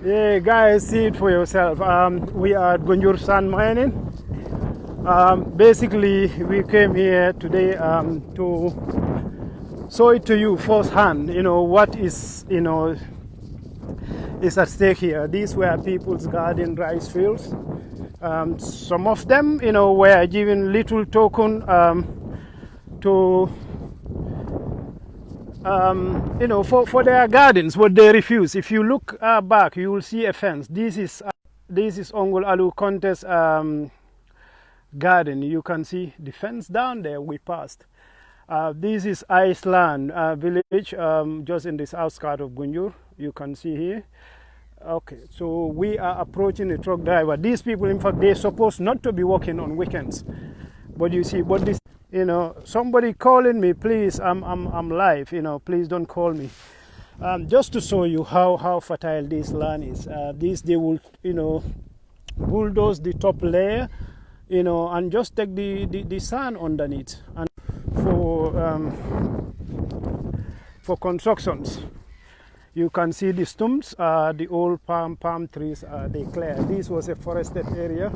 Yeah, guys, see it for yourself. We are at Gunjur sand mining. Basically, we came here today to show it to you firsthand. What is is at stake here. These were people's garden rice fields. Some of them, were given little token to for their gardens, but they refuse. If you look back, you will see a fence. This is Ongul Alu Conte's garden. You can see the fence down there we passed. This is Iceland village, just in this outskirts of Gunjur. You can see here. Okay, so we are approaching the truck driver. These people, in fact, they're supposed not to be working on weekends. But you see, but this, somebody calling me, please, I'm live, please don't call me. Just to show you how fertile this land is. They will, bulldoze the top layer, and just take the sand underneath. And for constructions, you can see the stumps, the old palm trees, they clear. This was a forested area.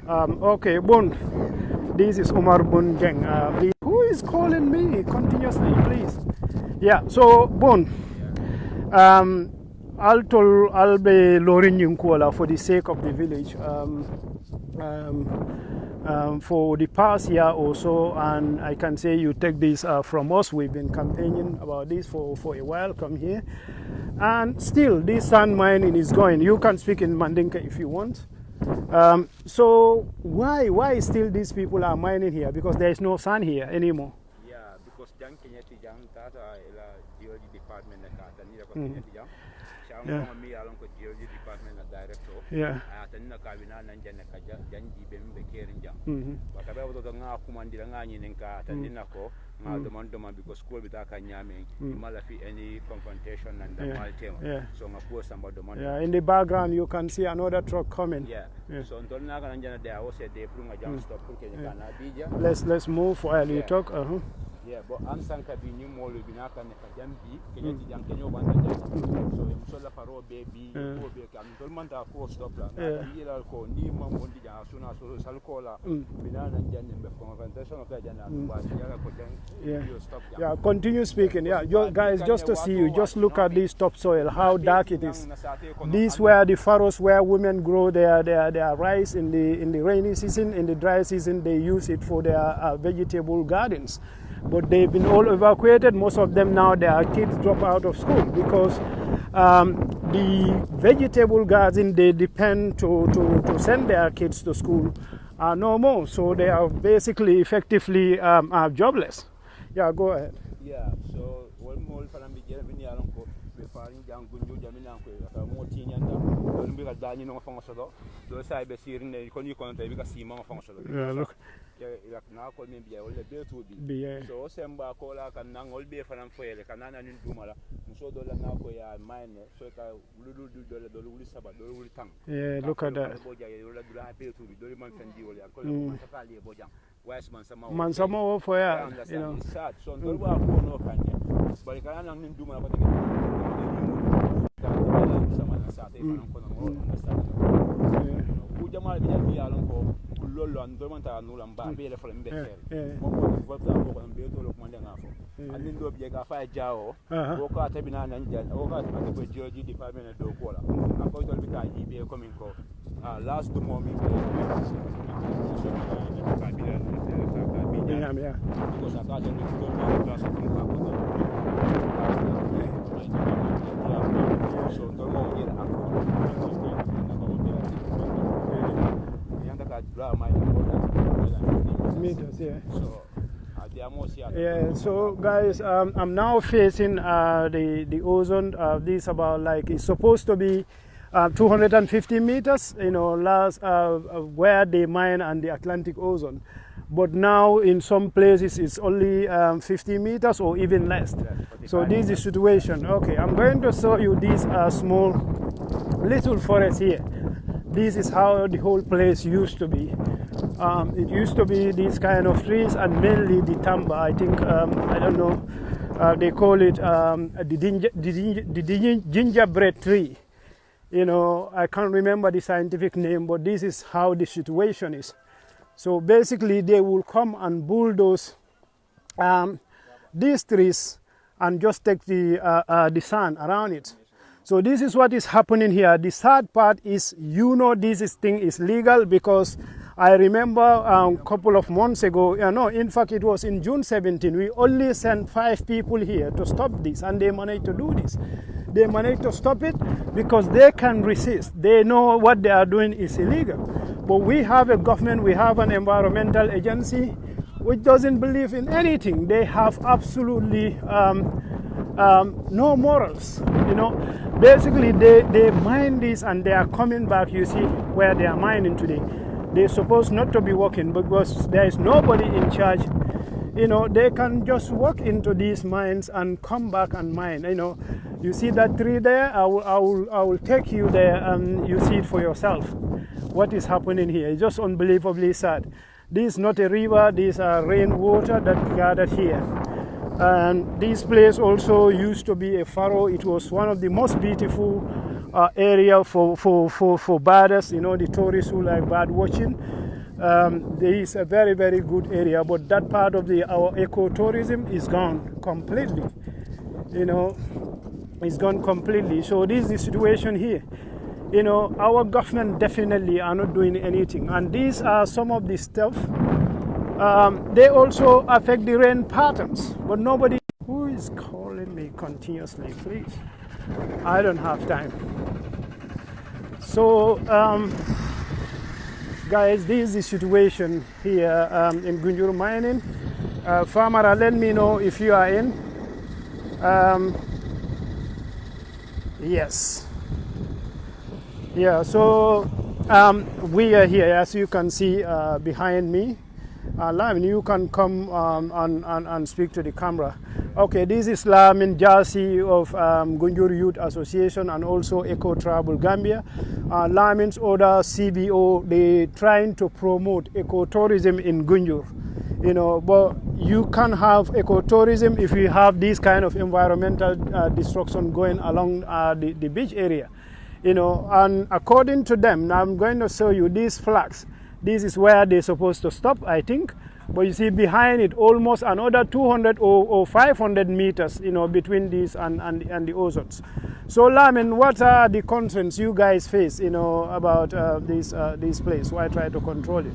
Okay, Bon. This is Ahmed Manjang. Who is calling me continuously, please? Yeah, so, Bon. I'll be Lorin Yunkuala for the sake of the village. For the past year or so, and I can say you take this from us. We've been campaigning about this for a while. Come here, and still this sand mining is going. You can speak in Mandinka if you want. So why still these people are mining here? Because there is no sand here anymore. Yeah, because Jang Kenyati Jang Tata geology department Yeah. geology department director. Yeah. Atanina kabina nanjana kaja janji bembe kerinjang. Bakabe to nga kumandira nga nyinenka atanina ko nga demand because school bitaka nyame malafi any confrontation and the maltema. Yeah. So nga poor somebody demand. Yeah, in the background you can see another truck coming. Yeah. So ntolna kana njana there was a day prunga jam stop pour Kenya kana bija. Let's move while you talk. Yeah, but Ansanka be new mall binaka ne kajambi Kenyati Jang Kenyo banda jang. So imsola faro baby ko be kam tolmanta ko stop la. Yila ko ni mamondi jang suna so salkola binana janne be confrontation ka jana ba yala ko jang stop. Yeah, continue speaking. Yeah, guys, just to see you, just look at this topsoil, how dark it is. These were the furrows where women grow their rice in the rainy season. In the dry season, they use it for their vegetable gardens. But they've been all evacuated. Most of them now, their kids drop out of school because the vegetable garden they depend to send their kids to school are no more. So they are basically effectively jobless. Yeah, go ahead. Yeah, so one more for them begin when you are on preparing young Gunjur Jamina more tinyanda don't be a dani no functional. Those I be seeing the content because Simon functional. Yeah, look. Like now call me be all the bill to be. So Semba Kola can now all be for them for the Canana in Dumala. So dollar now for your mine, so Lulu do Sabbath, do tongue. Yeah, look at that. Mansamo for ya, you know. Sad. So no can but you can't do my lolo and domanta no lamba be for them better and then do biega fa jao o ka tabina nanja o ka ati geology department do kola ako to bika ibe coming ko last to moment yeah because I got to class so don't know meters, yeah. So, yeah, so guys, I'm now facing the ozone. This about like it's supposed to be 250 meters, last where they mine and the Atlantic ozone. But now in some places it's only 50 meters or even less. So this is the situation. Okay, I'm going to show you these small little forests here. This is how the whole place used to be. It used to be these kind of trees and mainly the tamba. I think, I don't know, They call it the gingerbread tree. You know, I can't remember the scientific name, but this is how the situation is. So basically, they will come and bulldoze these trees and just take the sand around it. So this is what is happening here. The sad part is, you know, this thing is legal, because I remember a couple of months ago, no, in fact, it was in June 17, we only sent 5 people here to stop this, and they managed to do this. They managed to stop it because they can resist. They know what they are doing is illegal. But we have a government, we have an environmental agency which doesn't believe in anything. They have absolutely no morals. You know, basically they mine this and they are coming back. You see where they are mining today. They're supposed not to be working because there is nobody in charge. You know, they can just walk into these mines and come back and mine. You know, you see that tree there? I will take you there and you see it for yourself. What is happening here? It's just unbelievably sad. This is not a river. These are rainwater that gathered here. And this place also used to be a furrow. It was one of the most beautiful area for birders. You know, the tourists who like bird watching. There is a very, very good area, but that part of our ecotourism is gone completely. You know, it's gone completely. So this is the situation here. You know, our government definitely are not doing anything, and these are some of the stuff. They also affect the rain patterns, but nobody. Who is calling me continuously, please? I don't have time. So, guys, this is the situation here in Gunjur mining. Farmer, let me know if you are in. Yes. Yeah, so we are here, as you can see behind me. Lamin, you can come and speak to the camera. Okay, this is Lamin Jasi of Gunjur Youth Association and also Eco Travel Gambia. Lamin's other CBO, they trying to promote ecotourism in Gunjur. You know, but you can have ecotourism if you have this kind of environmental destruction going along the beach area. You know, and according to them, now I'm going to show you these flags. This is where they're supposed to stop, I think. But you see behind it almost another 200 or 500 meters, you know, between these and the ozones. So, Lamin, what are the concerns you guys face, you know, about this place? Why try to control it?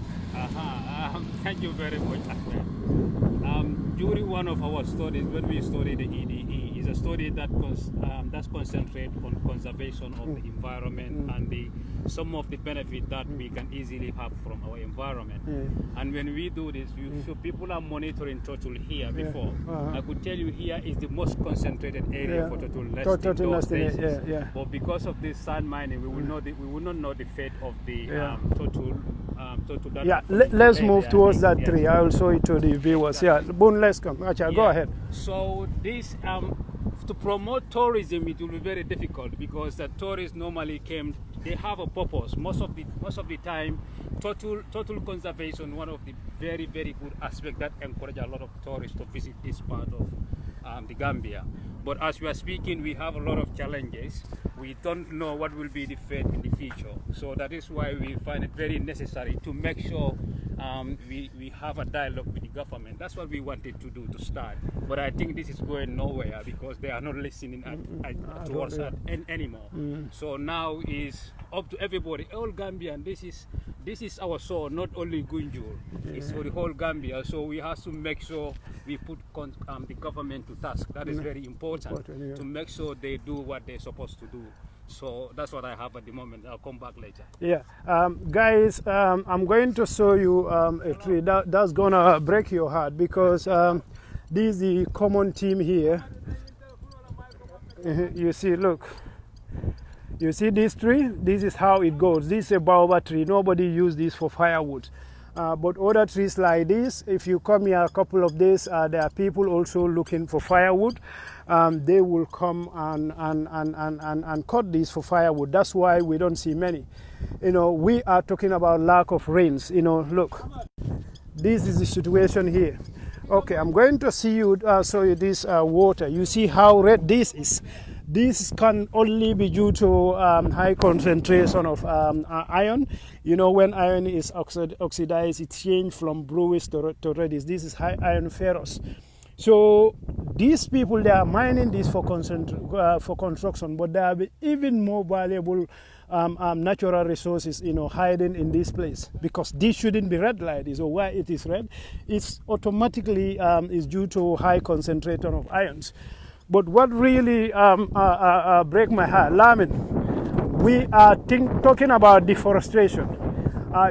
Thank you very much, Ahmed. During one of our studies, when we studied the EDE, is a study that that's concentrate on conservation of the environment and some of the benefit that we can easily have from our environment. And when we do this, so people are monitoring turtle here before. I could tell you here is the most concentrated area for turtle nesting. But because of this sand mining, we will not know the fate of the turtle. Let's move towards that tree. I will show it to the viewers. Boone, let's come. Go ahead. So this to promote tourism, it will be very difficult because the tourists normally came. They have a purpose. Most of the time, turtle conservation, one of the very, very good aspects that encourage a lot of tourists to visit this part of the Gambia. But as we are speaking, we have a lot of challenges. We don't know what will be the fate in the future. So that is why we find it very necessary to make sure we have a dialogue with the government. That's what we wanted to do to start. But I think this is going nowhere because they are not listening towards us anymore. So now is up to everybody, all Gambian. This is our soul, not only Gunjur. It's for the whole Gambia. So we have to make sure we put the government to task. That is very important to make sure they do what they're supposed to do. So that's what I have at the moment. I'll come back later. Guys, I'm going to show you a tree that's gonna break your heart because this is the common theme here. You see, look. You see this tree? This is how it goes. This is a baobab tree. Nobody uses this for firewood. But other trees like this, if you come here a couple of days, there are people also looking for firewood. They will come and cut these for firewood. That's why we don't see many. You know, we are talking about lack of rains. You know, look, this is the situation here. Okay, I'm going to show you this water. You see how red this is. This can only be due to high concentration of iron. You know, when iron is oxidized, it changes from bluish to reddish. This is high iron ferrous. So these people, they are mining this for construction, but there are even more valuable natural resources, you know, hiding in this place, because this shouldn't be red light. So why it is red, it's automatically is due to high concentration of ions. But what really break my heart, Lamin, we are talking about deforestation.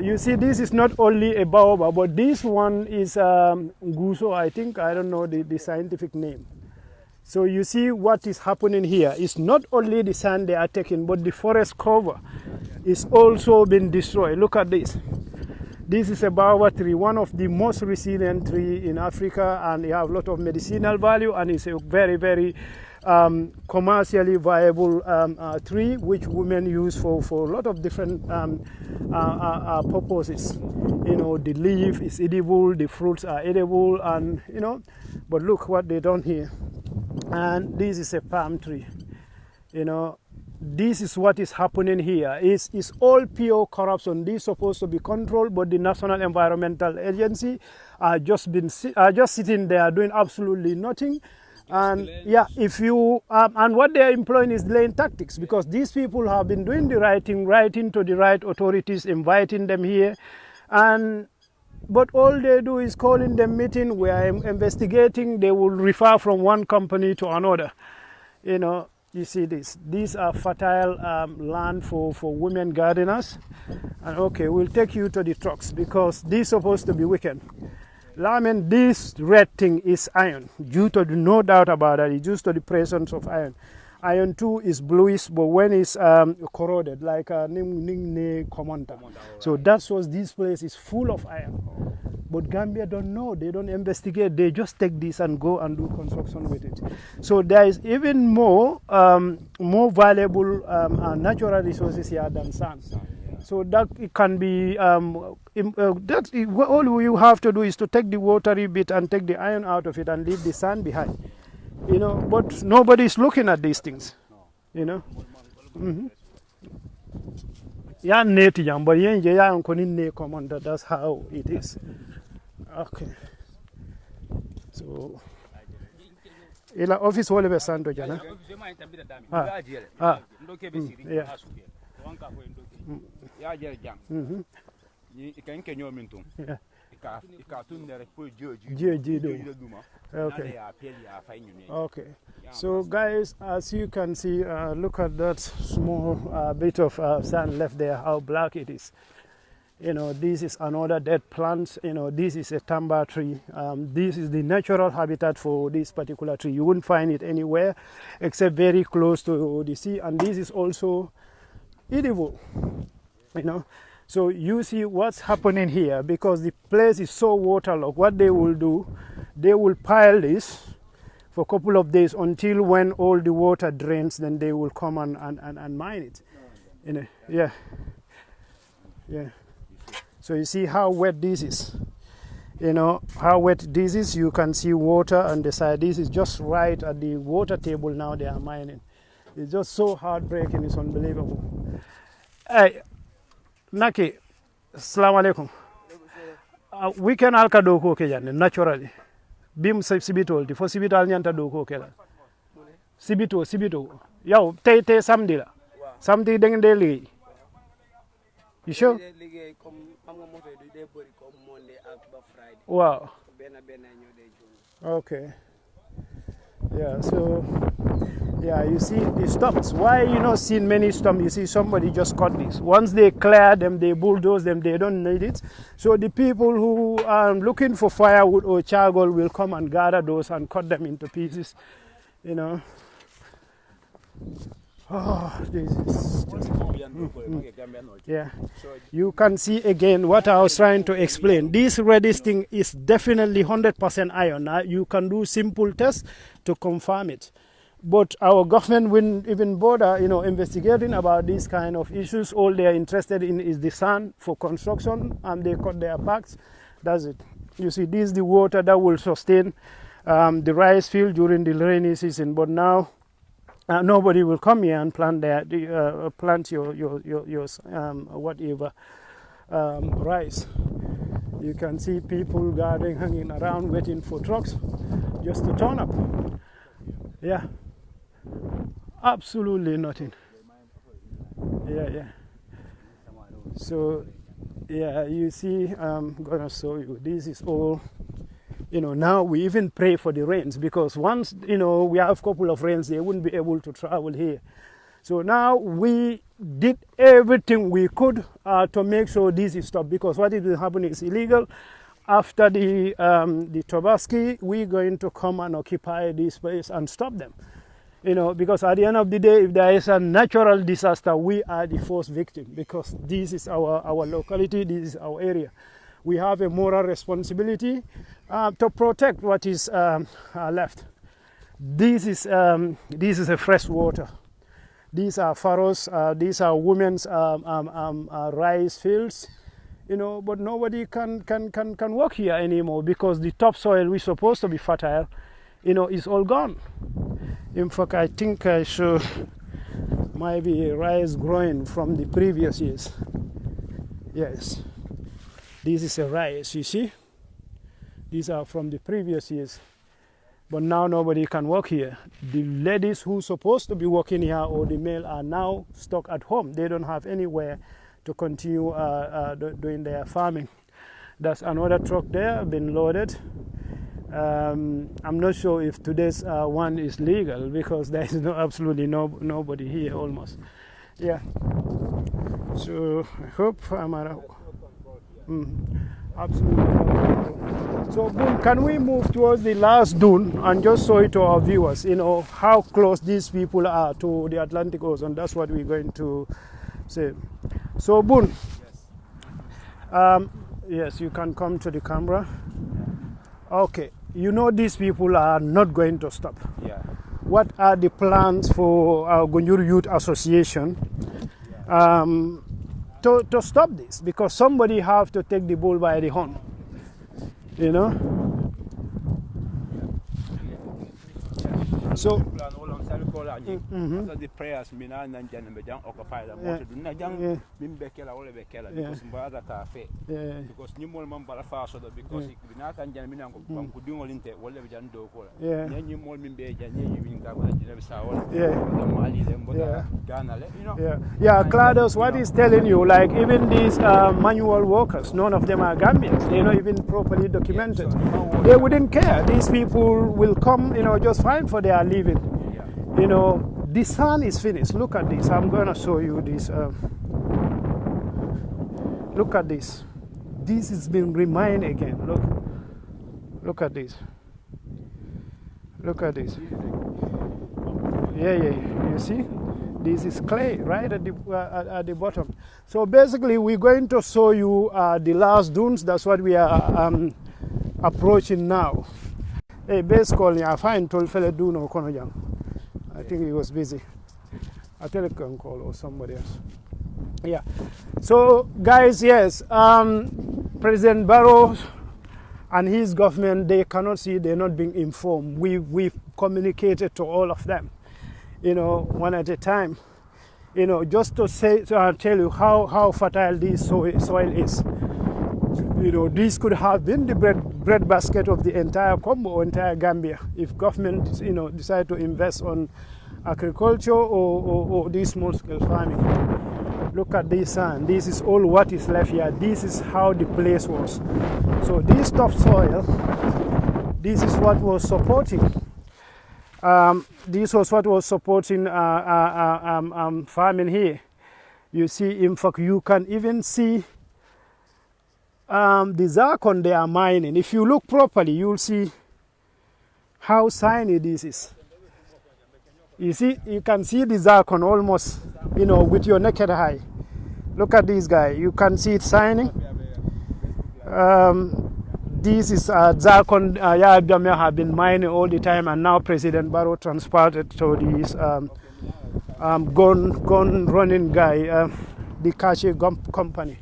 You see, this is not only a baobab, but this one is guso, I think. I don't know the scientific name. So you see what is happening here. It's not only the sand they are taking, but the forest cover is also being destroyed. Look at this. This is a baobab tree, one of the most resilient tree in Africa, and it has a lot of medicinal value, and it's a very, very commercially viable tree, which women use for a lot of different purposes. You know, the leaf is edible, the fruits are edible, and you know, but look what they done here. And this is a palm tree. You know, this is what is happening here. It's all pure corruption. This is supposed to be controlled, but the National Environmental Agency are just sitting there doing absolutely nothing. And yeah, if you and what they are employing is delaying tactics, because these people have been doing the right thing, writing to the right authorities, inviting them here, but all they do is calling them meeting. We are investigating. They will refer from one company to another. You know, you see this. These are fertile land for women gardeners. And okay, we'll take you to the trucks, because this is supposed to be weekend. Lamin, this red thing is iron, due to no doubt about it, it's due to the presence of iron. Iron too is bluish, but when it's corroded, like Komanta. So that's what this place is full of iron. But Gambia don't know, they don't investigate, they just take this and go and do construction with it. So there is even more valuable natural resources here than sand. So that it can be, all you have to do is to take the watery bit and take the iron out of it and leave the sand behind. You know, but nobody is looking at these things. You know. Yeah, that's how it is. Okay. So, ila office wole be santo jana. Yeah. Okay. Okay. So guys, as you can see, look at that small bit of sand left there, how black it is. You know, this is another dead plant. You know, this is a tamba tree. This is the natural habitat for this particular tree. You wouldn't find it anywhere except very close to the sea. And this is also edible, you know. So you see what's happening here, because the place is so waterlogged. What they will do, they will pile this for a couple of days until when all the water drains, then they will come and mine it. You know, yeah. So you see how wet this is. You know how wet this is. You can see water on the side. This is just right at the water table now they are mining. It's just so heartbreaking. It's unbelievable. Hey, Naki, assalamu alaikum. We can alka doko ke jande naturally. Bim sibito di fo sibito al nyanta doko ke la. Sibito. Yow tay samedi la. Samedi da ngeen dey liggéey. You sure? Wow. Okay. Yeah, so yeah, you see the stumps. Why you not seen many stumps? You see somebody just cut this. Once they clear them, they bulldoze them, they don't need it. So the people who are looking for firewood or charcoal will come and gather those and cut them into pieces, you know. Oh, this is just, yeah. You can see again what I was trying to explain. This reddish thing is definitely 100% iron. You can do simple tests to confirm it. But our government wouldn't even bother, you know, investigating about these kind of issues. All they are interested in is the sand for construction, and they cut their packs. That's it. You see, this is the water that will sustain the rice field during the rainy season. But now nobody will come here and plant plant your whatever rice. You can see people gathering, hanging around, waiting for trucks just to turn up. Yeah, absolutely nothing. Yeah. So, yeah, you see, I'm gonna show you. This is all. Now we even pray for the rains, because once, we have a couple of rains, they wouldn't be able to travel here. So now we did everything we could to make sure this is stopped, because what is happening is illegal. After the Tobaski, we're going to come and occupy this place and stop them. Because at the end of the day, if there is a natural disaster, we are the first victim, because this is our locality, this is our area. We have a moral responsibility to protect what is left. This is a fresh water. These are furrows. These are women's rice fields. But nobody can work here anymore, because the topsoil which is supposed to be fertile, is all gone. In fact, I think I should maybe rice growing from the previous years. Yes. This is a rice, you see? These are from the previous years. But now nobody can work here. The ladies who are supposed to be working here, or the male, are now stuck at home. They don't have anywhere to continue doing their farming. There's another truck there, been loaded. I'm not sure if today's one is legal, because there is absolutely nobody here almost. Yeah. So I hope I'm around. Absolutely. So, Boone, can we move towards the last dune and just show it to our viewers, how close these people are to the Atlantic Ocean? That's what we're going to say. So, Boone, yes, you can come to the camera. Okay, these people are not going to stop. Yeah. What are the plans for our Gunjur Youth Association? To stop this, because somebody have to take the bull by the horn, So the prayers Claudius, what is telling you, like even these manual workers, none of them are Gambians, they're not even properly documented. They wouldn't care. These people will come, just fine for their living. The sun is finished. Look at this. I'm going to show you this. Look at this. This has been reminded again. Look at this. Look at this. Yeah. You see? This is clay right at the bottom. So basically, we're going to show you the last dunes. That's what we are approaching now. Hey, basically, I find told fella dune or Konojang. I think he was busy. A telecom call or somebody else. Yeah. So, guys, yes, President Barrow and his government, they cannot see, they're not being informed. We've communicated to all of them, one at a time, just to tell you how fertile this soil is. This could have been the bread basket of the entire Congo, entire Gambia, if government, decide to invest on agriculture or this small-scale farming. Look at this sand. This is all what is left here. This is how the place was. So this topsoil, this is what was supporting. This was what was supporting farming here. You see, in fact, you can even see the zircon they are mining. If you look properly, you'll see how shiny this is. You see, you can see the zircon almost, with your naked eye. Look at this guy. You can see it shining. This is zircon Yahya have been mining all the time, and now President Barrow transported to this gun running guy, the Kashi company.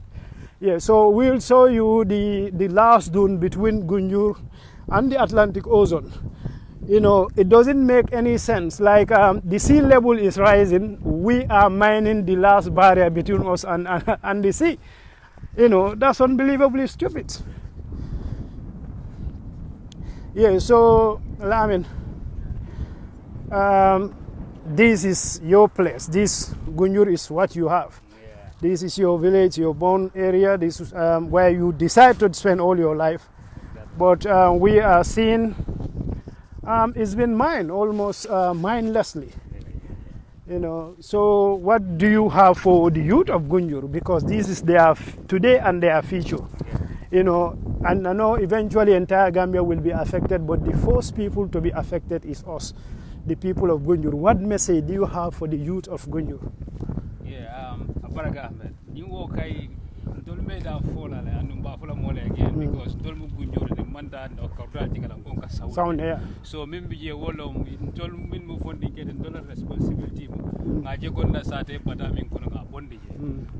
Yeah, so we'll show you the last dune between Gunjur and the Atlantic Ocean. You know, it doesn't make any sense. Like the sea level is rising, we are mining the last barrier between us and the sea. You know, that's unbelievably stupid. Yeah, so Lamin, this is your place. This Gunjur is what you have. Yeah. This is your village, your born area. This is where you decide to spend all your life. But we are seeing it's been mined almost mindlessly. You know, so what do you have for the youth of Gunjur? Because this is their today and their future. You know, and I know eventually entire Gambia will be affected, but the first people to be affected is us, the people of Gunjur. What message do you have for the youth of Gunjur? Yeah, Abaraga Ahmed, you walk don't make that fall and Buffalo Mole again because Dolmu Gunjur the Manda and Okabratinga Sound here. So maybe you will min mu fondi get dollar responsibility nga jegonda sate badamin kono nga bondi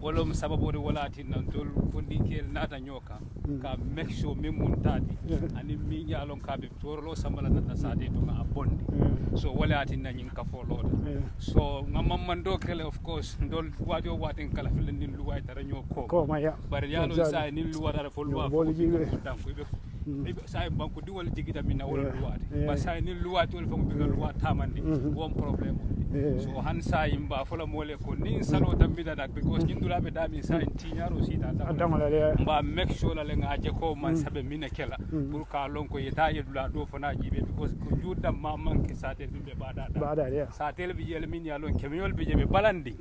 wolom sababu wala tin tol fondi kel nata nyoka ka make sure min mun tadi ani mi nyalon ka be torlo samala nata sate to nga bondi so wala tin nyin ka folo so ngamam mando kele of course ndol wajo watin kala filin luwai tara nyoko ko ma ya bar yalo sa ni luwa dara folwa sai banku diwal jigida minna wala luwade ba sai ni luwa tol fam bi luwa tamandi won problem so han sai imba fola mole ko ni salo tambida dak because ni dulabe dami sai tinyaro sita ta ba make sure la nga je ko man sabe mina kela pour ka lon ko yeta yedula do fona jibe because ko judda ma man ke sate be bada sa tel bi yel min yalon kemiyol bi jebe balandi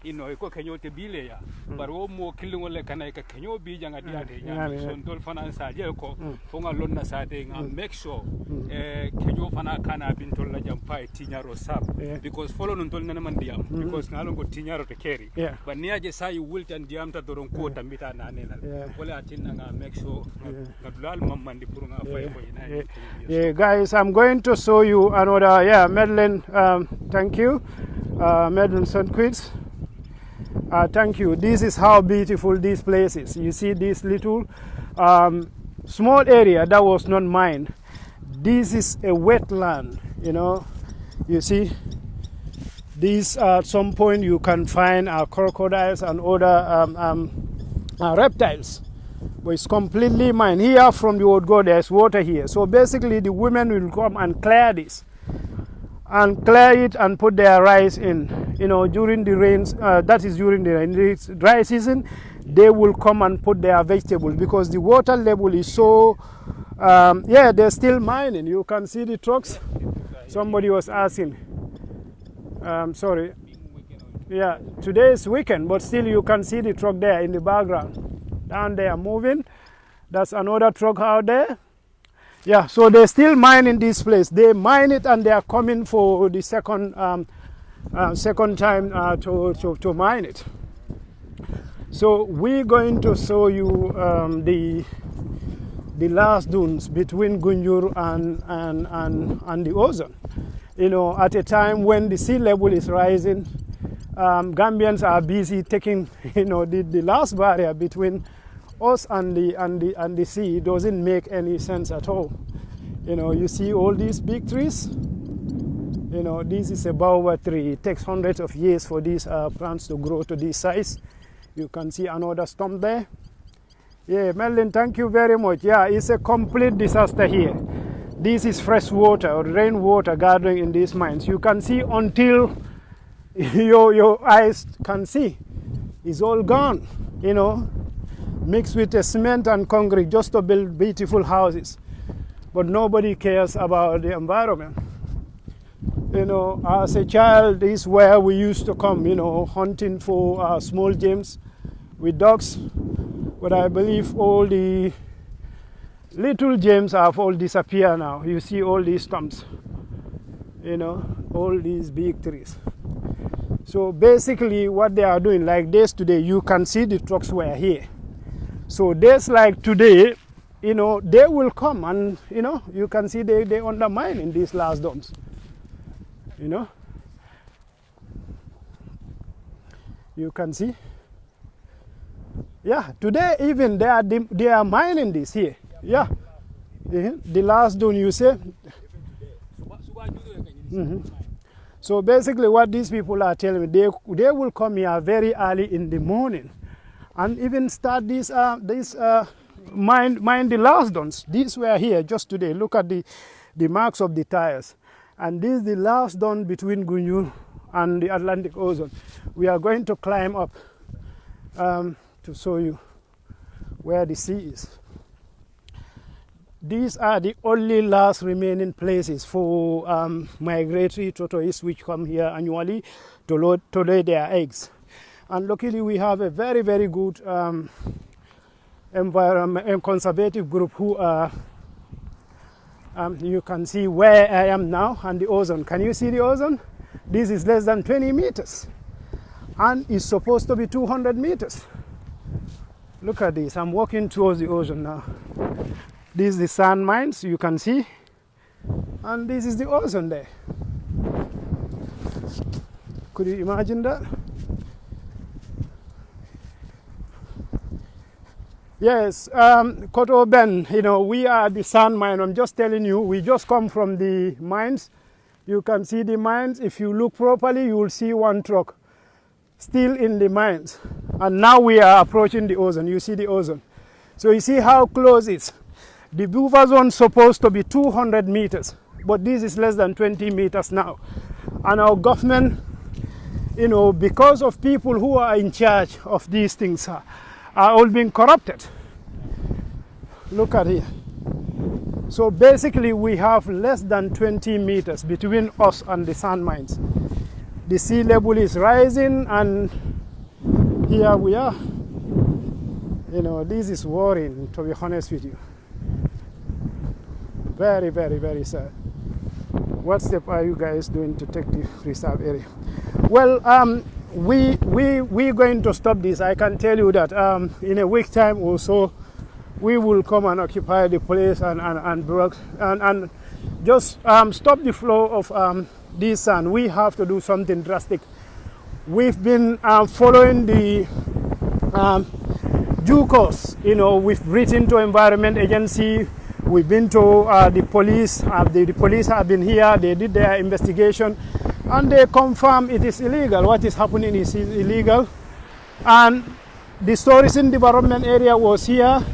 ino ko kanyo te bile ya baro mo killingo le kanay ka kanyo bi janga diate nya so ndol fana sa je ko fonga lonna sa te nga make sure kanyo fana kana bintol la jam fay tinyaro sab because follow non tol man diam because ngalon ko tinyaro te keri but niya je say wultan diam ta doron ko tambita na nenal wala tin nga make sure ngadulal mamandi pour nga fay ko ina yeah guys, I'm going to show you another Medlin, thank you Medlin Sunquids. Thank you. This is how beautiful this place is. You see this little small area that was not mined. This is a wetland, you know. You see, this at some point you can find crocodiles and other reptiles. But it's completely mined. Here from the old God, there's water here. So basically the women will come and clear this. And clear it and put their rice in, you know, during the rains, that is during the rain. It's dry season, they will come and put their vegetables because the water level is so, they're still mining. You can see the trucks. Somebody was asking, sorry. Yeah, today is weekend, but still you can see the truck there in the background. Down there moving. That's another truck out there. Yeah, so they're still mining this place. They mine it and they are coming for the second time to mine it. So we're going to show you the last dunes between Gunjur and the ocean. You know, at a time when the sea level is rising, Gambians are busy taking, you know, the last barrier between us and the sea. It doesn't make any sense at all. You know, you see all these big trees. You know, this is a baobab tree. It takes hundreds of years for these plants to grow to this size. You can see another stump there. Yeah, Merlin, thank you very much. Yeah, it's a complete disaster here. This is fresh water or rainwater gathering in these mines. You can see until your eyes can see. It's all gone, you know, mixed with the cement and concrete just to build beautiful houses. But nobody cares about the environment. You know, as a child, this is where we used to come, you know, hunting for small gems with dogs. But I believe all the little gems have all disappeared now. You see all these stumps, you know, all these big trees. So basically what they are doing, like this today, you can see the trucks were here. So days like today, you know, they will come and, you know, you can see they undermine in these last dumps. You know, you can see Yeah, today even they are mining this here. Yeah. The last dune you say. So basically what these people are telling me, they will come here very early in the morning and even start mine the last dunes. These were here just today. Look at the marks of the tires. And this is the last dune between Gunjur and the Atlantic Ocean. We are going to climb up to show you where the sea is. These are the only last remaining places for migratory tortoises which come here annually to lay their eggs. And luckily we have a very, very good environment and conservative group who are, you can see where I am now and the ozone. Can you see the ozone? This is less than 20 meters and it's supposed to be 200 meters. Look at this, I'm walking towards the ocean now. This is the sand mines, you can see, and this is the ocean there. Could you imagine that? Yes, Koto Ben, we are at the sand mine. I'm just telling you, we just come from the mines. You can see the mines. If you look properly, you will see one truck still in the mines. And now we are approaching the ocean. You see the ocean. So you see how close it is. The buffer zone is supposed to be 200 meters, but this is less than 20 meters now. And our government, because of people who are in charge of these things are all being corrupted. Look at here. So basically we have less than 20 meters between us and the sand mines. The sea level is rising and here we are. This is worrying, to be honest with you. Very, very, very sad. What step are you guys doing to take the reserve area? Well, we're going to stop this. I can tell you that in a week's time or so, we will come and occupy the place and just stop the flow of this sand. We have to do something drastic. We've been following the due course. We've written to Environment Agency. We've been to the police. The police have been here. They did their investigation, and they confirm it is illegal. What is happening is illegal. And the Tourism Development Area was here,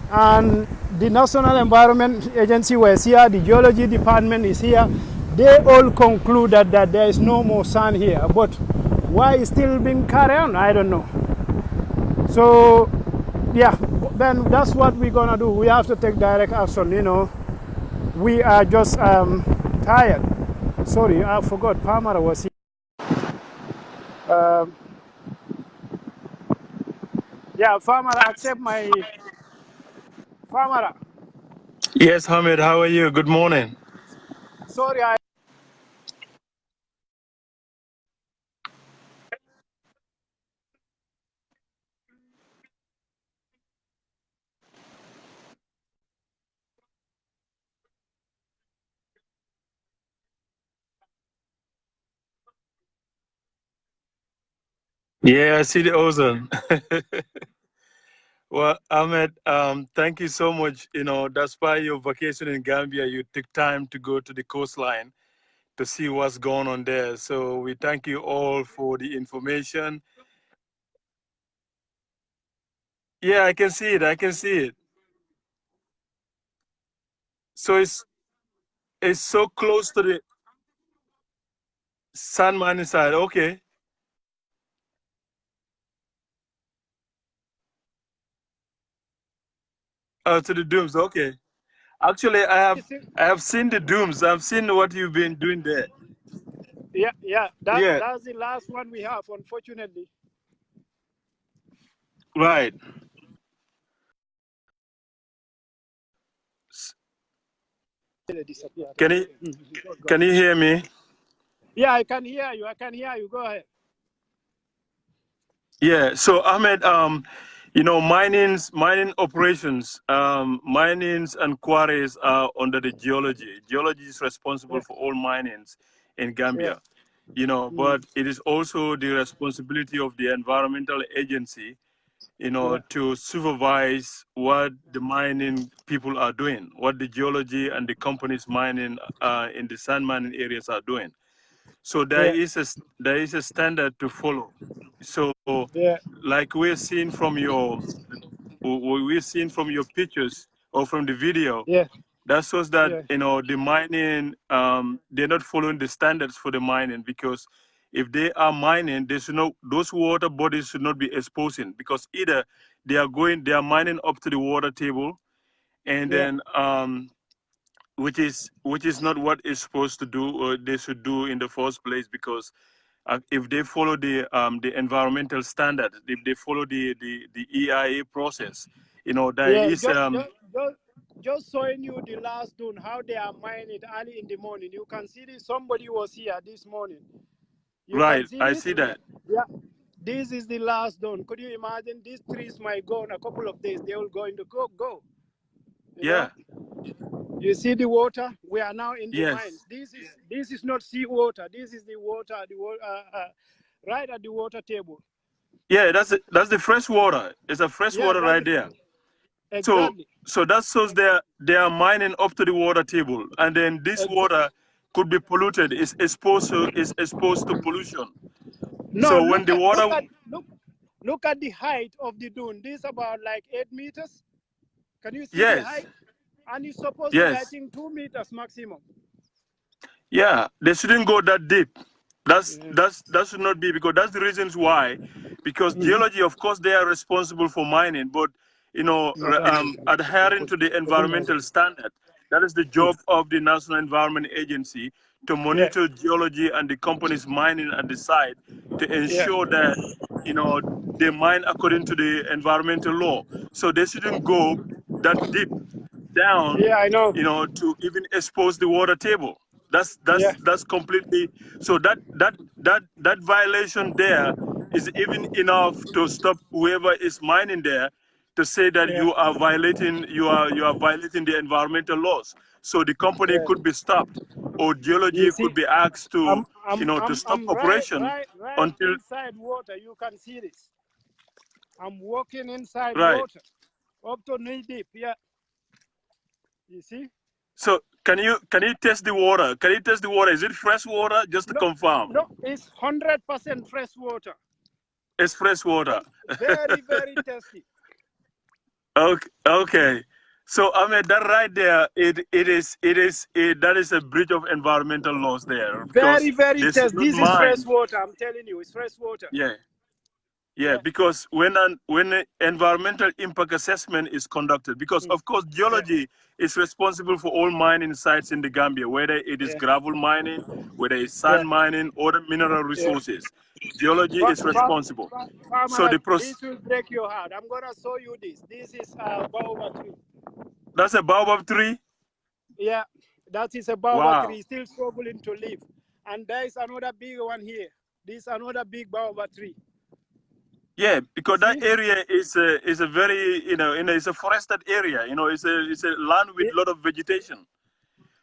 and the National Environment Agency was here. The Geology Department is here. They all concluded that there is no more sand here. But why it's still being carried on, I don't know. So, yeah. Then that's what we're gonna do. We have to take direct action. We are just tired. Sorry, I forgot. Palmer was here. Yeah, Farmer, accept my Farmer. Yes, Hamid, how are you? Good morning. Sorry, Yeah, I see the ozone. Well, Ahmed, thank you so much. Despite your vacation in Gambia, you took time to go to the coastline to see what's going on there. So we thank you all for the information. Yeah, I can see it. I can see it. So it's so close to the San Mani side. Okay. To the dooms. Okay. Actually, I have seen the dooms. I've seen what you've been doing there. yeah. Yeah. That's the last one we have, unfortunately. Right. Can you can you hear me? Yeah, I can hear you. I can hear you. Go ahead. Yeah. So Ahmed, mining operations, minings and quarries are under the geology. Geology is responsible Yeah, for all minings in yeah. Gambia. But it is also the responsibility of the environmental agency to supervise what the mining people are doing, what the geology and the companies mining in the sand mining areas are doing. So there is a standard to follow. So like we're seeing from your pictures or from the video, that shows that the mining they're not following the standards for the mining, because if they are mining, they should not, those water bodies should not be exposing, because either they are mining up to the water table, and then which is not what is supposed to do or they should do in the first place, because if they follow the environmental standards, if they follow the EIA process, there is just showing you the last dune, how they are mining it early in the morning. You can see this. Somebody was here this morning. You right. can see I this? see that. Yeah. This is the last dune. Could you imagine these trees might go in a couple of days? They will going to go. Yeah. You see the water? We are now in the Yes. mines. This is not sea water. This is the water, right at the water table. Yeah, that's the fresh water. It's a fresh water right there. Exactly. So that shows they are mining up to the water table, and then this water could be polluted. It's exposed to pollution. No, So when the water look at the height of the dune. This is about like 8 meters. Can you see the yes. height? And it's supposed to be, I Yes. think, 2 meters maximum. Yeah, they shouldn't go that deep. That should not be, because that's the reasons why. Because geology, of course, they are responsible for mining, but adhering to the environmental standard, that is the job of the National Environment Agency, to monitor geology and the companies mining at the site, to ensure that they mine according to the environmental law. So they shouldn't go that deep down, Yeah, I know. to even expose the water table. That's completely, so that violation there is even enough to stop whoever is mining there, to say that you are violating the environmental laws. So the company could be stopped, or geology You see, could be asked to to stop I'm operation right until inside water. You can see this. I'm walking inside right. water, up to knee deep. Yeah. You see? So can you test the water? Can you test the water? Is it fresh water? Just to confirm. No, it's 100% fresh water. It's fresh water. Very, very tasty. Okay. So Ahmed, that right there, that is a breach of environmental laws there, because Very, very they should tasty. not This is fresh mine. water. I'm telling you, it's fresh water. Yeah, because when an environmental impact assessment is conducted, because of course geology is responsible for all mining sites in the Gambia, whether it is gravel mining, whether it's sand mining, or the mineral resources. Geology is responsible. So this will break your heart. I'm gonna show you this. This is a baobab tree. That's a baobab tree. Yeah, that is a baobab tree, still struggling to live. And there is another big one here. This is another big baobab tree. Yeah, because that area is a very it's a forested area. It's a land with a lot of vegetation.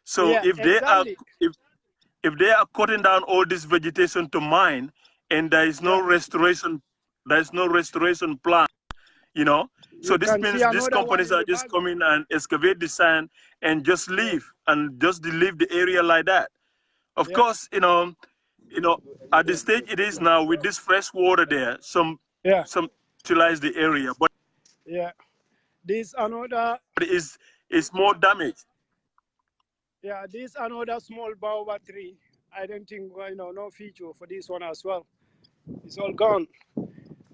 So if they are cutting down all this vegetation to mine, and there is no restoration plan, so this means these companies are just coming and excavate the sand and just leave the area like that. Of course, at the stage it is now, with this fresh water there, some utilize the area, but this another is more damage. This another small baobab tree. I don't think no feature for this one as well. It's all gone.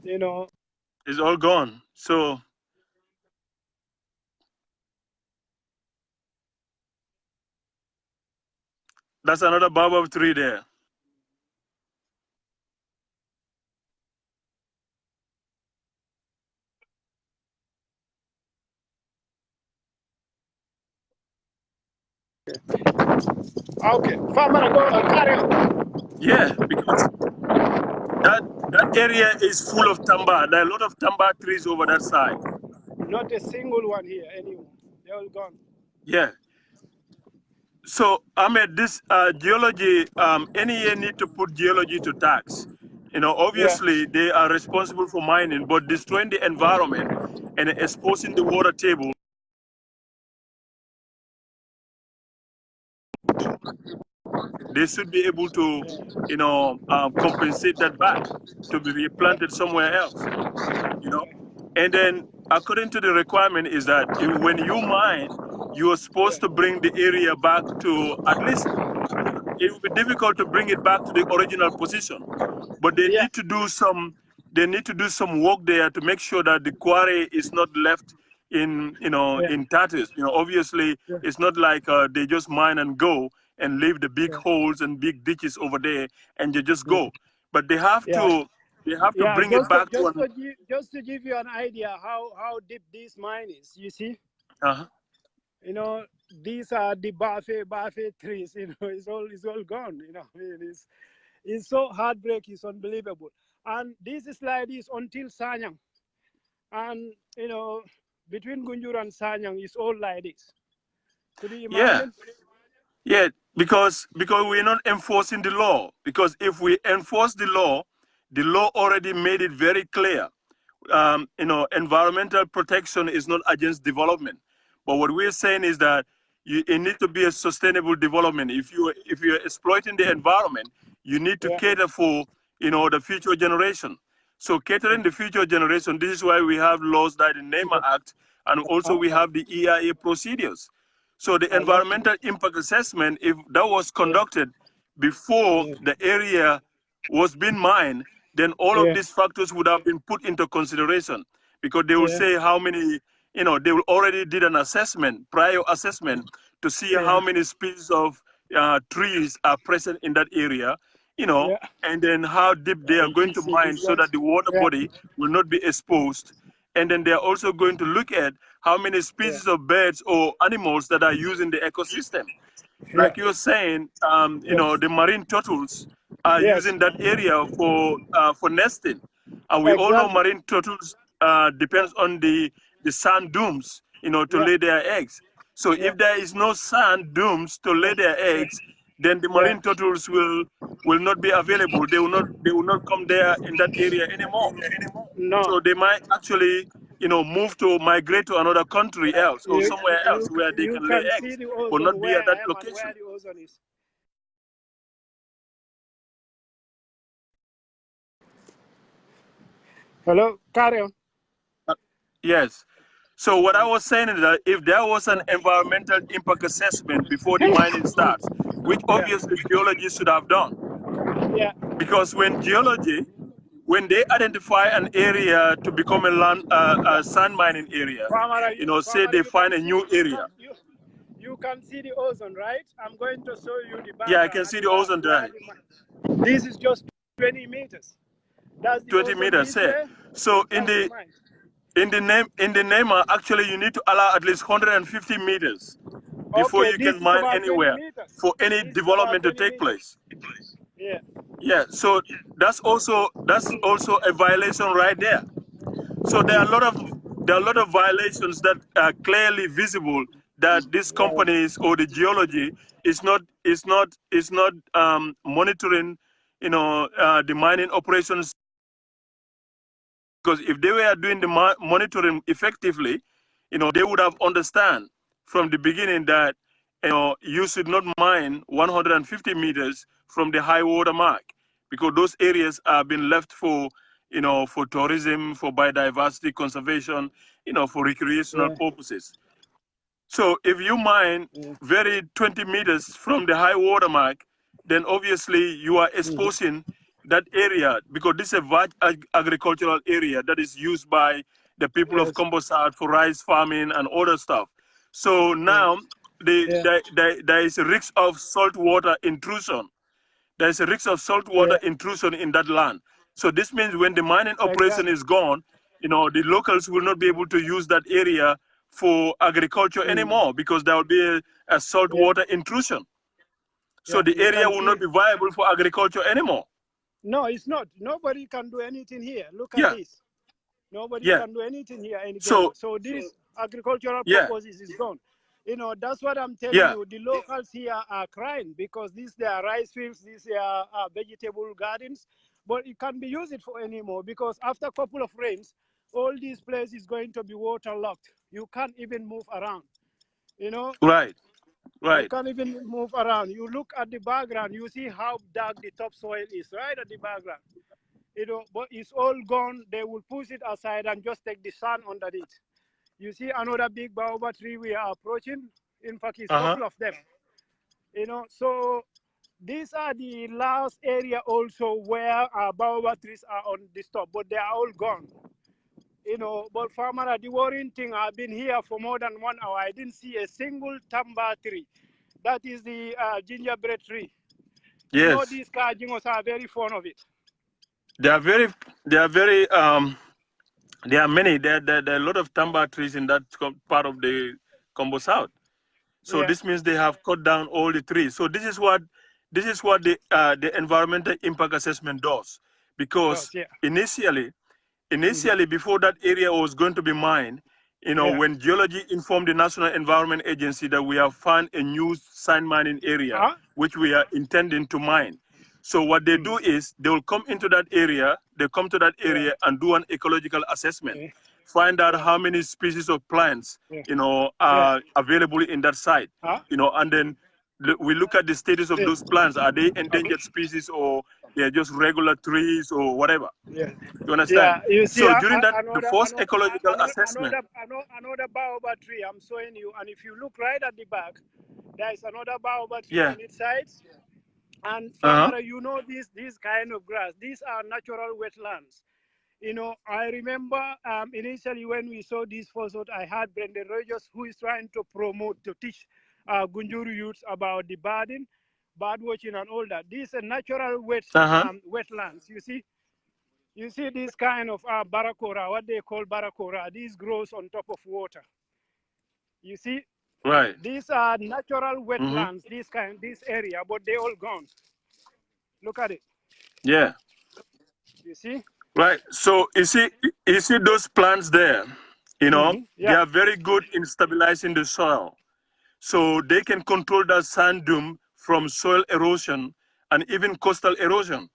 It's all gone. So that's another baobab tree there. Okay, farmer, go carry on. Yeah, because that area is full of tamba. There are a lot of tamba trees over that side. Not a single one here anymore. They're all gone. Yeah. So Ahmed, this geology, any year need to put geology to tax. Obviously they are responsible for mining, but destroying the environment and exposing the water table, they should be able to, compensate that back to be replanted somewhere else, And then according to the requirement is that when you mine, you are supposed to bring the area back to at least, it will be difficult to bring it back to the original position, but they need to do some work there to make sure that the quarry is not left in tatters. Obviously it's not like they just mine and go and leave the big holes and big ditches over there and they just go, but they have to bring it back just to give you an idea how deep this mine is. You see, these are the bafe trees. It's all gone. It's so heartbreaking. It's unbelievable. And this is like this until Sanyang, and between Gunjur and Sanyang, it's all like this. Could you imagine? Yeah, because we're not enforcing the law. Because if we enforce the law already made it very clear. Environmental protection is not against development. But what we're saying is that it needs to be a sustainable development. If you're exploiting the environment, you need to cater for the future generation. So catering the future generation, this is why we have laws like the NEMA Act, and also we have the EIA procedures. So the environmental impact assessment, if that was conducted before the area was being mined, then all of these factors would have been put into consideration, because they will say how many, they will already did an assessment, prior assessment, to see how many species of trees are present in that area, and then how deep they are going to mine so that the water body will not be exposed. And then they're also going to look at how many species of birds or animals that are using the ecosystem. Like you're saying, the marine turtles are using that area for nesting. And we all know marine turtles depends on the sand dunes, to lay their eggs. So if there is no sand dunes to lay their eggs, then the marine turtles will not be available. They will not come there in that area anymore. No. So they might actually, move to migrate to another country else or somewhere else where they can lay eggs, but not be at that location. Hello, carry on. Yes. So what I was saying is that if there was an environmental impact assessment before the mining starts, which obviously geologists should have done, because when they identify an area to become a sand mining area, say they find a new area. You can see the ozone, right? I'm going to show you the background. Yeah, I can see the ozone there. This is just 20 meters. That's the 20 meters. So in the NEMA, actually you need to allow at least 150 meters before you can mine anywhere for any development to take place. Yeah. So that's also a violation right there. So there are a lot of violations that are clearly visible that these companies or the geology is not monitoring, the mining operations. Because if they were doing the monitoring effectively, they would have understand from the beginning that you should not mine 150 meters from the high water mark, because those areas are being left for for tourism, for biodiversity conservation, for recreational purposes. So if you mine very 20 meters from the high water mark, then obviously you are exposing that area, because this is a vast agricultural area that is used by the people of Kombosat for rice farming and other stuff. So now there is a risk of saltwater intrusion. There is a risk of saltwater intrusion in that land. So this means when the mining operation is gone, the locals will not be able to use that area for agriculture anymore, because there will be a saltwater intrusion. So the area will not be viable for agriculture anymore. No, it's not. Nobody can do anything here. Look at this. Nobody can do anything here anymore. So this agricultural purposes is gone. That's what I'm telling Yeah. you. The locals here are crying because these they are rice fields, these are vegetable gardens, but it can't be used for anymore because after a couple of rains, all these places is going to be waterlogged. You can't even move around. You know, Right. you Right. can't even move around. You look at the background, you see how dark the topsoil is right at the background. But it's all gone. They will push it aside and just take the sun underneath. You see another big baobab tree we are approaching. In fact, it's a Uh-huh. couple of them. So these are the last area also where our baobab trees are on the top, but they are all gone. But farmer, the worrying thing, I've been here for more than 1 hour. I didn't see a single tamba tree. That is the gingerbread tree. Yes. These Kajingos are very fond of it. They are very, they are very, there are many, there are a lot of tamba trees in that part of the Combo South. So Yeah, this means they have cut down all the trees. So this is what the environmental impact assessment does, because does, yeah. initially Hmm. before that area was going to be mined, Yeah. when geology informed the National Environment Agency that we have found a new sand mining area Huh? which we are intending to mine. So what they do Mm. is they will come into that area, they come to that Yeah. area and do an ecological assessment, Yeah. find out Yeah. how many species of plants, Yeah. Yeah. are available in that site, Huh? and then we look at the status of Yeah. those plants. Are they Okay. endangered species or they're just regular trees or whatever? Yeah. You understand? Yeah. You see, So during that, the another, first another, ecological assessment. another baobab tree. I'm showing you, and if you look right at the back, there is another baobab tree Yeah. on its sides. And Uh-huh. farmer, these kind of grass. These are natural wetlands. I remember initially when we saw this photos, I had Brendan Rogers who is trying to promote, to teach Gunjuru youths about the bird watching and all that. These are natural Uh-huh. wetlands. You see this kind of baracora, what they call baracora. These grows on top of water. You see, Right. these are natural Mm-hmm. wetlands. This area, but they all gone. Look at it. Yeah. You see. Right. So you see those plants there, they Yeah. are very good in stabilizing the soil. So they can control that sand dune from soil erosion and even coastal erosion.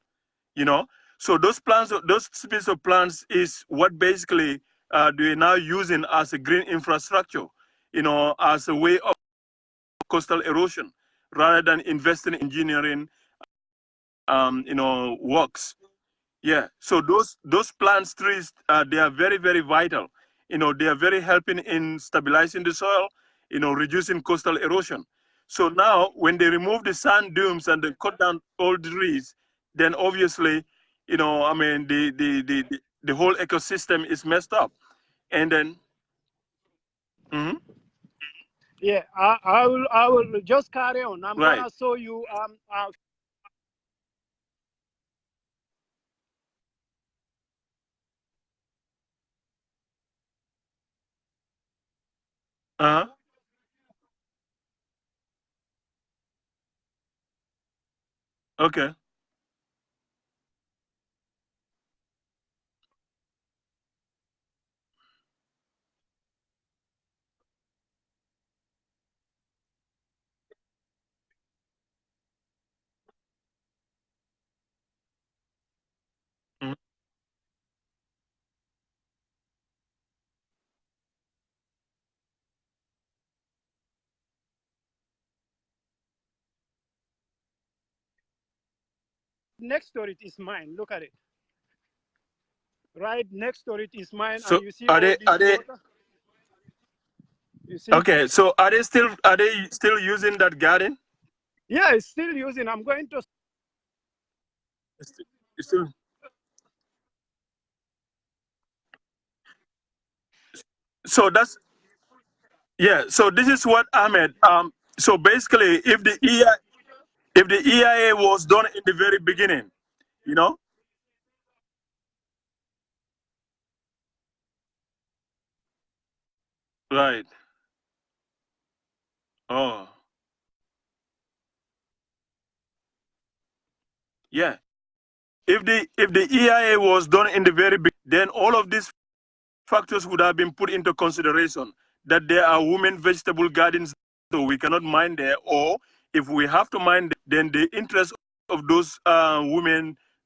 you know so those species of plants is what basically they're now using as a green infrastructure, as a way of coastal erosion rather than investing in engineering works. Yeah, so those plants, trees, they are very, very vital. They are very helping in stabilizing the soil, reducing coastal erosion. So now, when they remove the sand dunes and they cut down all the trees, then obviously, I mean, the whole ecosystem is messed up. And then, mhm, Yeah, I will just carry on. I'm right, gonna show you uh-huh, okay, mhm. next to it is mine. Look at it. Right next to it is mine, and So you see are all they, this water. You see? okay? So are they still using that garden? Yeah, it's still using. I'm going to. Still. So that's Yeah, so this is what Ahmed. So basically, if the EIA was done in the very beginning, you know, right? Oh, yeah. If the EIA was done in the very beginning, then all of these factors would have been put into consideration. That there are women vegetable gardens so we cannot mine there, or if we have to mine there, then the interest of those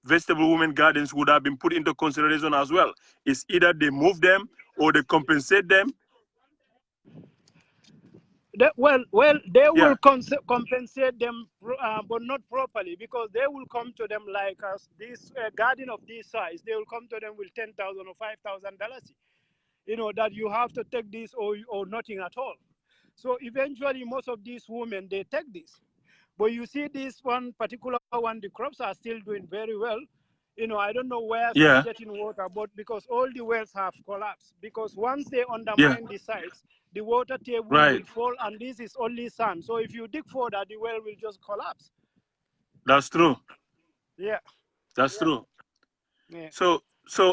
vegetable women gardens would have been put into consideration as well. It's either they move them or they compensate them. They Yeah, will compensate them, but not properly, because they will come to them like us. This garden of this size, they will come to them with $10,000 or $5,000. That you have to take this or nothing at all. So eventually, most of these women, they take this. But you see, this one particular one, the crops are still doing very well. I don't know where she's yeah, getting water, but because all the wells have collapsed. Because once they yeah, undermine the sites, the water table right. will fall, and this is only sand. So if you dig further, the well will just collapse. That's true. Yeah, That's true. yeah, So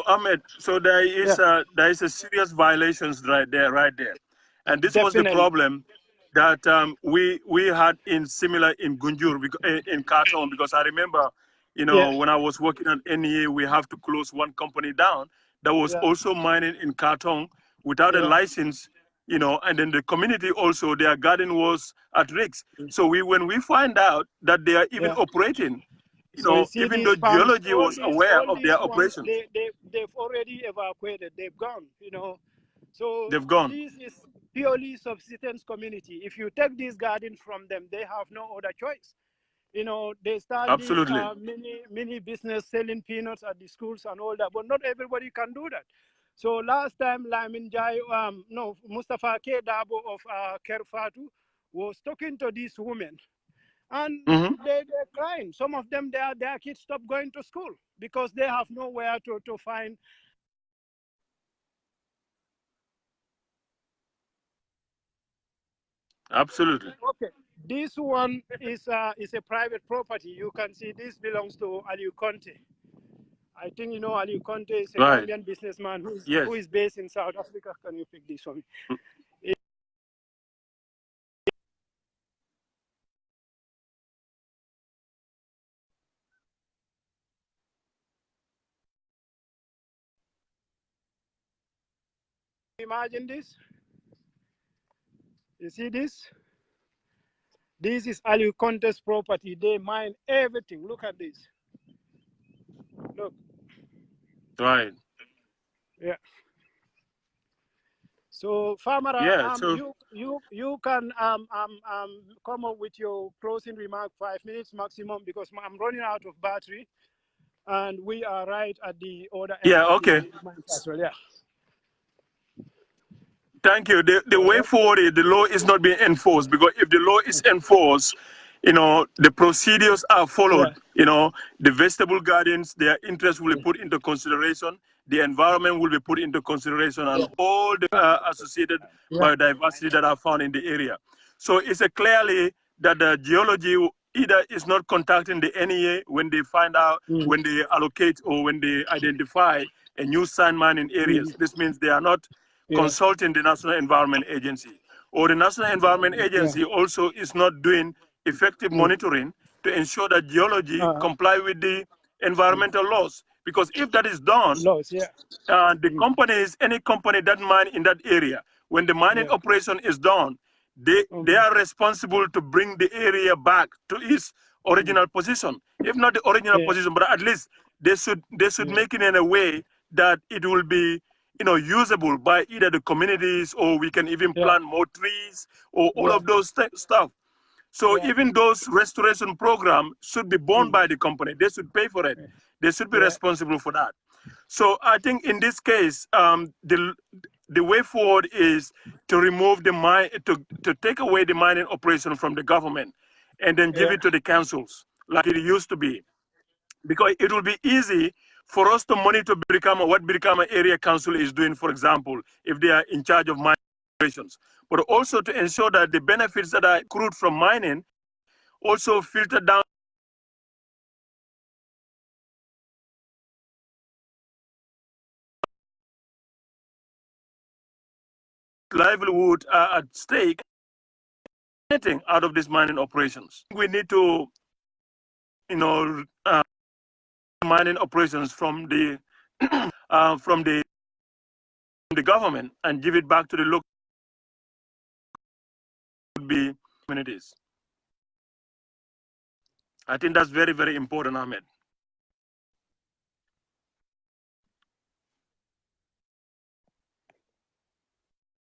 Ahmed, so yeah, there is a serious violations right there, and this was the definitely. problem that we had in Gunjur, in Khartoum, because I remember, Yeah, when I was working at NEA, we have to close one company down that was yeah, also mining in Khartoum without a yeah, license, and then the community also, their garden was at risk. So when we find out that they are even yeah. operating, So you see even though these farms, geology was aware all of their these ones, operations, they've already evacuated. They've gone. So they've gone. this is purely subsistence community. If you take these gardens from them, they have no other choice. They start these Absolutely. mini business selling peanuts at the schools and all that, but not everybody can do that. So last time, Lamin Jai, no, Mustafa K. Dabo of Kerfatu was talking to these women, and Hmm. they're crying. Some of them, their kids stop going to school because they have nowhere to find. Absolutely. Okay, this one is a private property. You can see this belongs to Aliu Conte. I think Aliu Conte is a Right. Gambian businessman Yes. who is based in South Africa. Can you pick this for me? Imagine this. You see this? This is Aliu Conte's property. They mine everything. Look at this. Look. Right. Yeah. So, Farmer, Yeah. So you can come up with your closing remark, 5 minutes maximum, because I'm running out of battery, and we are right at the other end yeah. of Okay. the mine as well. Yeah. Thank you. The All way right. forward is the law is not being enforced, because if the law is enforced, the procedures are Yeah. followed. The vegetable gardens, their interest will be put into consideration. The environment will be put into consideration, and all the associated Yeah. biodiversity that are found in the area. So it's a clearly that the geology either is not contacting the NEA when they find out, Mm. when they allocate, or when they identify a new sand mining areas. Mm. This means they are not Yeah. consulting the National Environment Agency. Or the National Environment Yeah. Agency also is not doing effective Mm. monitoring to ensure that geology Uh, comply with the environmental laws. Because if that is done, Laws. Yeah. the Mm. companies, any company that mine in that area, when the mining Yeah. operation is done, they Mm. are responsible to bring the area back to its Mm. original position. If not the original Yeah. position, but at least they should Yeah. make it in a way that it will be usable by either the communities, or we can even Yeah. plant more trees, or all Yeah. of those stuff. So Yeah. even those restoration program should be borne Mm. by the company. They should pay for it. They should be Yeah. responsible for that. So I think in this case, the way forward is to remove the mine, to take away the mining operation from the government, and then give Yeah. it to the councils like it used to be, because it will be easy for us to monitor what Birkama Area Council is doing, for example, if they are in charge of mining operations, but also to ensure that the benefits that are accrued from mining also filter down livelihood at stake, anything out of these mining operations. We need to, you know, mining operations from the from the government and give it back to the local. Would be communities. I think that's very, very important, Ahmed.